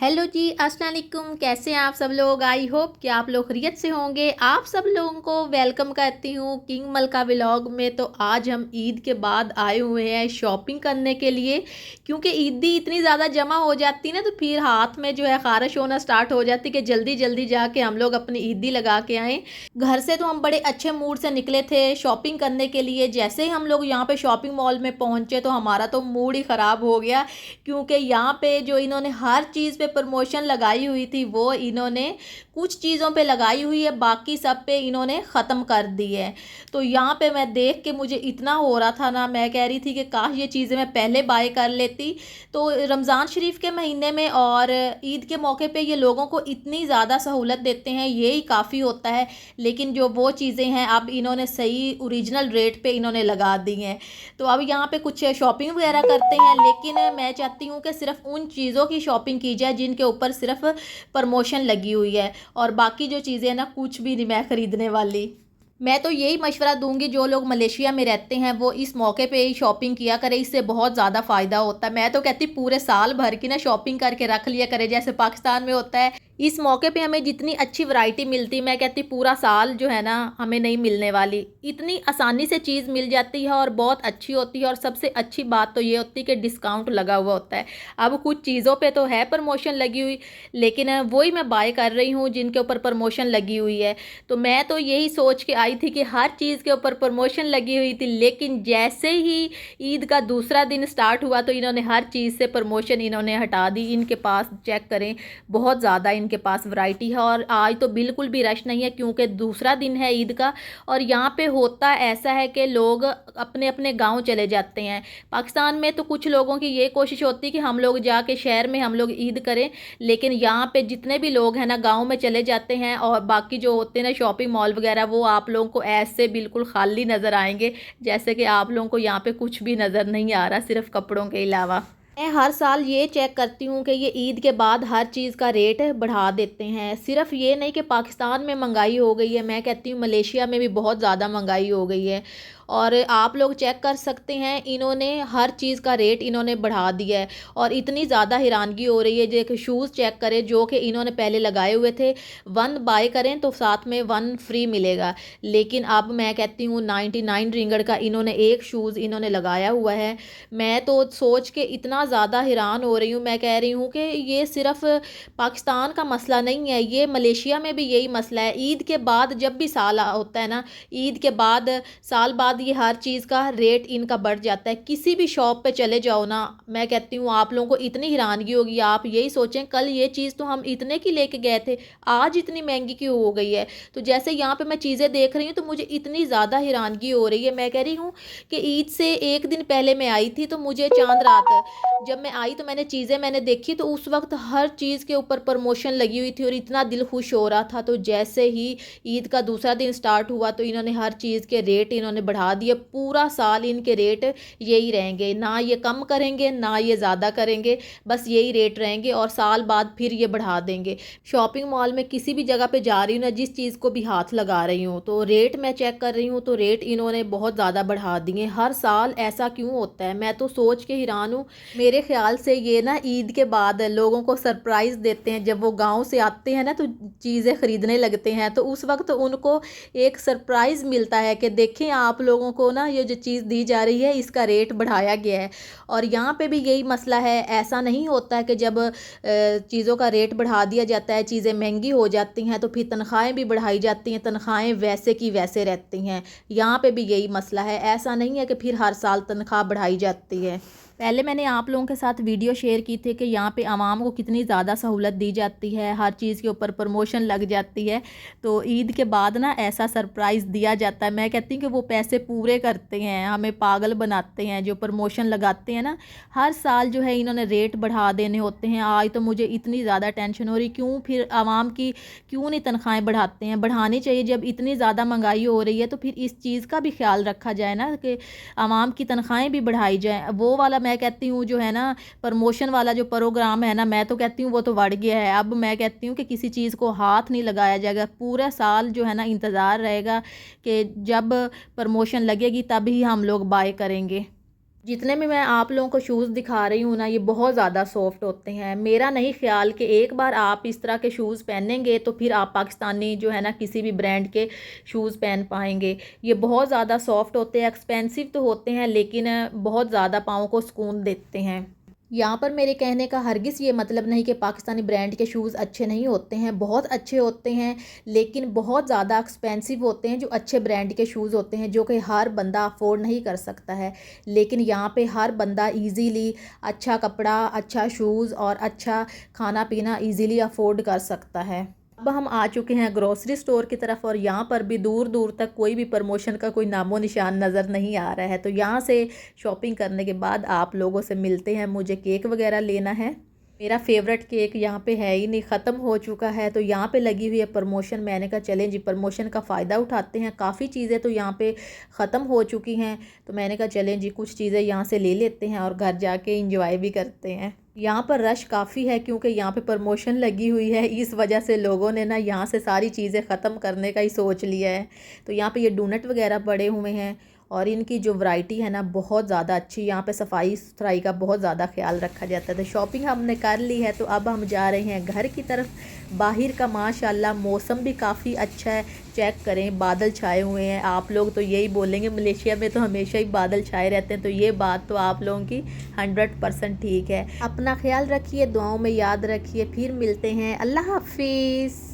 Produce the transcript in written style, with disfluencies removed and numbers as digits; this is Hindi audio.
हेलो जी, अस्सलाम वालेकुम। कैसे हैं आप सब लोग? आई होप कि आप लोग खैरियत से होंगे। आप सब लोगों को वेलकम करती हूँ किंग मलका व्लॉग में। तो आज हम ईद के बाद आए हुए हैं शॉपिंग करने के लिए, क्योंकि ईदी इतनी ज़्यादा जमा हो जाती है ना, तो फिर हाथ में जो है ख़ारिश होना स्टार्ट हो जाती है कि जल्दी जल्दी जाके हम लोग अपनी ईदी लगा के आएँ। घर से तो हम बड़े अच्छे मूड से निकले थे शॉपिंग करने के लिए। जैसे ही हम लोग यहाँ पे शॉपिंग मॉल में पहुँचे तो हमारा तो मूड ही ख़राब हो गया, क्योंकि यहाँ पे जो इन्होंने हर चीज़ पे प्रमोशन लगाई हुई थी वो इन्होंने कुछ चीज़ों पे लगाई हुई है, बाकी सब पे इन्होंने ख़त्म कर दी है। तो यहाँ पे मैं देख के मुझे इतना हो रहा था ना, मैं कह रही थी कि काश ये चीज़ें मैं पहले बाय कर लेती। तो रमज़ान शरीफ के महीने में और ईद के मौके पे ये लोगों को इतनी ज़्यादा सहूलत देते हैं, यही काफ़ी होता है। लेकिन जो वो चीज़ें हैं अब इन्होंने सही ओरिजिनल रेट पे इन्होंने लगा दी हैं। तो अब यहाँ पे कुछ शॉपिंग वगैरह करते हैं, लेकिन मैं चाहती हूँ कि सिर्फ उन चीज़ों की शॉपिंग की जाए जिनके ऊपर सिर्फ प्रमोशन लगी हुई है, और बाकी जो चीज़ें ना कुछ भी नहीं मैं ख़रीदने वाली। मैं तो यही मशवरा दूंगी, जो लोग मलेशिया में रहते हैं वो इस मौके पे ही शॉपिंग किया करें, इससे बहुत ज़्यादा फ़ायदा होता है। मैं तो कहती पूरे साल भर की ना शॉपिंग करके रख लिया करें, जैसे पाकिस्तान में होता है। इस मौके पे हमें जितनी अच्छी वैरायटी मिलती, मैं कहती पूरा साल जो है ना हमें नहीं मिलने वाली। इतनी आसानी से चीज़ मिल जाती है और बहुत अच्छी होती है, और सबसे अच्छी बात तो ये होती है कि डिस्काउंट लगा हुआ होता है। अब कुछ चीज़ों पे तो है प्रमोशन लगी हुई, लेकिन वही मैं बाय कर रही हूँ जिनके ऊपर प्रमोशन लगी हुई है। तो मैं तो यही सोच के आई थी कि हर चीज़ के ऊपर प्रमोशन लगी हुई थी, लेकिन जैसे ही ईद का दूसरा दिन स्टार्ट हुआ तो इन्होंने हर चीज़ से प्रमोशन इन्होंने हटा दी। इनके पास चेक करें, बहुत ज़्यादा इनके पास वैरायटी है, और आज तो बिल्कुल भी रश नहीं है क्योंकि दूसरा दिन है ईद का। और यहाँ पे होता ऐसा है कि लोग अपने अपने गांव चले जाते हैं। पाकिस्तान में तो कुछ लोगों की ये कोशिश होती है कि हम लोग जाके शहर में हम लोग ईद करें, लेकिन यहाँ पे जितने भी लोग हैं ना गांव में चले जाते हैं, और बाकी जो होते हैं ना शॉपिंग मॉल वगैरह, वो आप लोगों को ऐसे बिल्कुल खाली नज़र आएंगे जैसे कि आप लोगों को यहाँ पे कुछ भी नज़र नहीं आ रहा सिर्फ कपड़ों के अलावा। मैं हर साल ये चेक करती हूँ कि ये ईद के बाद हर चीज़ का रेट बढ़ा देते हैं। सिर्फ ये नहीं कि पाकिस्तान में महंगाई हो गई है, मैं कहती हूँ मलेशिया में भी बहुत ज़्यादा महंगाई हो गई है। और आप लोग चेक कर सकते हैं, इन्होंने हर चीज़ का रेट इन्होंने बढ़ा दिया है, और इतनी ज़्यादा हैरानगी हो रही है। जो शूज़ चेक करें जो कि इन्होंने पहले लगाए हुए थे, वन बाय करें तो साथ में वन फ्री मिलेगा, लेकिन अब मैं कहती हूँ 99 रिंगड़ का इन्होंने एक शूज़ इन्होंने लगाया हुआ है। मैं तो सोच के इतना ज़्यादा हैरान हो रही हूँ। मैं कह रही हूँ कि ये सिर्फ पाकिस्तान का मसला नहीं है, ये मलेशिया में भी यही मसला है। ईद के बाद जब भी साल होता है ना, ईद के बाद साल बाद ये हर चीज़ का रेट इनका बढ़ जाता है। किसी भी शॉप पे चले जाओ ना, मैं कहती हूँ आप लोगों को इतनी हैरानगी होगी। आप यही सोचें कल ये चीज़ तो हम इतने की लेके गए थे, आज इतनी महंगी क्यों हो गई है। तो जैसे यहाँ पे मैं चीज़ें देख रही हूँ तो मुझे इतनी ज़्यादा हैरानगी हो रही है। मैं कह रही हूँ कि ईद से एक दिन पहले मैं आई थी, तो मुझे चांद रात जब मैं आई तो मैंने देखी, तो उस वक्त हर चीज़ के ऊपर प्रमोशन लगी हुई थी और इतना दिल खुश हो रहा था। तो जैसे ही ईद का दूसरा दिन स्टार्ट हुआ तो इन्होंने हर चीज़ के रेट इन्होंने बढ़ा दिए। पूरा साल इनके रेट यही रहेंगे, ना ये कम करेंगे ना ये ज़्यादा करेंगे, बस यही रेट रहेंगे, और साल बाद फिर ये बढ़ा देंगे। शॉपिंग मॉल में किसी भी जगह पे जा रही हूँ ना, जिस चीज़ को भी हाथ लगा रही हूँ तो रेट मैं चेक कर रही हूँ, तो रेट इन्होंने बहुत ज़्यादा बढ़ा दिए। हर साल ऐसा क्यों होता है, मैं तो सोच के हैरान हूँ। मेरे ख्याल से ये ना ईद के बाद लोगों को सरप्राइज़ देते हैं। जब वो गांव से आते हैं ना तो चीज़ें ख़रीदने लगते हैं, तो उस वक्त उनको एक सरप्राइज़ मिलता है कि देखें आप लोगों को ना ये जो चीज़ दी जा रही है इसका रेट बढ़ाया गया है। और यहाँ पे भी यही मसला है। ऐसा नहीं होता है कि जब चीज़ों का रेट बढ़ा दिया जाता है, चीज़ें महंगी हो जाती हैं, तो फिर तनख्वाहें भी बढ़ाई जाती हैं, तनख्वाहें वैसे की वैसे रहती हैं। यहाँ पे भी यही मसला है। ऐसा नहीं है कि फिर हर साल तनख्वाह बढ़ाई जाती है। पहले मैंने आप लोगों के साथ वीडियो शेयर की थी कि यहाँ पे आवाम को कितनी ज़्यादा सहूलत दी जाती है, हर चीज़ के ऊपर प्रमोशन लग जाती है। तो ईद के बाद ना ऐसा सरप्राइज़ दिया जाता है। मैं कहती हूँ कि वो पैसे पूरे करते हैं, हमें पागल बनाते हैं। जो प्रमोशन लगाते हैं ना, हर साल जो है इन्होंने रेट बढ़ा देने होते हैं। आज तो मुझे इतनी ज़्यादा टेंशन हो रही, क्यों फिर आवाम की क्यों नहीं तनख्वाहें बढ़ाते हैं। बढ़ानी चाहिए, जब इतनी ज़्यादा महंगाई हो रही है तो फिर इस चीज़ का भी ख्याल रखा जाए ना कि आवाम की तनख्वाहें भी बढ़ाई जाए। वो वाला मैं कहती हूँ जो है ना प्रमोशन वाला जो प्रोग्राम है ना, मैं तो कहती हूँ वो तो बढ़ गया है। अब मैं कहती हूँ कि किसी चीज़ को हाथ नहीं लगाया जाएगा, पूरा साल जो है ना इंतज़ार रहेगा कि जब प्रमोशन लगेगी तभी हम लोग बाय करेंगे। जितने में मैं आप लोगों को शूज़ दिखा रही हूँ ना, ये बहुत ज़्यादा सॉफ्ट होते हैं। मेरा नहीं ख़्याल कि एक बार आप इस तरह के शूज़ पहनेंगे तो फिर आप पाकिस्तानी जो है ना किसी भी ब्रांड के शूज़ पहन पाएंगे। ये बहुत ज़्यादा सॉफ्ट होते हैं, एक्सपेंसिव तो होते हैं लेकिन बहुत ज़्यादा पाँव को सुकून देते हैं। यहाँ पर मेरे कहने का हरगिज़ ये मतलब नहीं कि पाकिस्तानी ब्रांड के शूज़ अच्छे नहीं होते हैं, बहुत अच्छे होते हैं, लेकिन बहुत ज़्यादा एक्सपेंसिव होते हैं जो अच्छे ब्रांड के शूज़ होते हैं, जो कि हर बंदा अफोर्ड नहीं कर सकता है। लेकिन यहाँ पे हर बंदा इजीली अच्छा कपड़ा, अच्छा शूज़ और अच्छा खाना पीना इजीली अफोर्ड कर सकता है। अब हम आ चुके हैं ग्रोसरी स्टोर की तरफ और यहाँ पर भी दूर दूर तक कोई भी प्रमोशन का कोई नामो निशान नज़र नहीं आ रहा है। तो यहाँ से शॉपिंग करने के बाद आप लोगों से मिलते हैं। मुझे केक वगैरह लेना है, मेरा फेवरेट केक यहाँ पे है ही नहीं, ख़त्म हो चुका है। तो यहाँ पे लगी हुई है प्रमोशन, मैंने कहा चलें जी प्रमोशन का फ़ायदा उठाते हैं। काफ़ी चीज़ें तो यहाँ पे ख़त्म हो चुकी हैं, तो मैंने कहा चलें जी कुछ चीज़ें यहाँ से ले लेते हैं और घर जाके इंजॉय भी करते हैं। यहाँ पर रश काफ़ी है क्योंकि यहाँ पे प्रमोशन लगी हुई है, इस वजह से लोगों ने ना यहाँ से सारी चीज़ें ख़त्म करने का ही सोच लिया है। तो यहाँ पे ये डोनट वगैरह पड़े हुए हैं और इनकी जो वैरायटी है ना बहुत ज़्यादा अच्छी। यहाँ पे सफाई सुथराई का बहुत ज़्यादा ख्याल रखा जाता है। तो शॉपिंग हमने कर ली है, तो अब हम जा रहे हैं घर की तरफ। बाहर का माशाल्लाह मौसम भी काफ़ी अच्छा है, चेक करें बादल छाए हुए हैं। आप लोग तो यही बोलेंगे मलेशिया में तो हमेशा ही बादल छाए रहते हैं, तो ये बात तो आप लोगों की 100% ठीक है। अपना ख्याल रखिए, दुआओं में याद रखिए, फिर मिलते हैं। अल्लाह हाफिज़।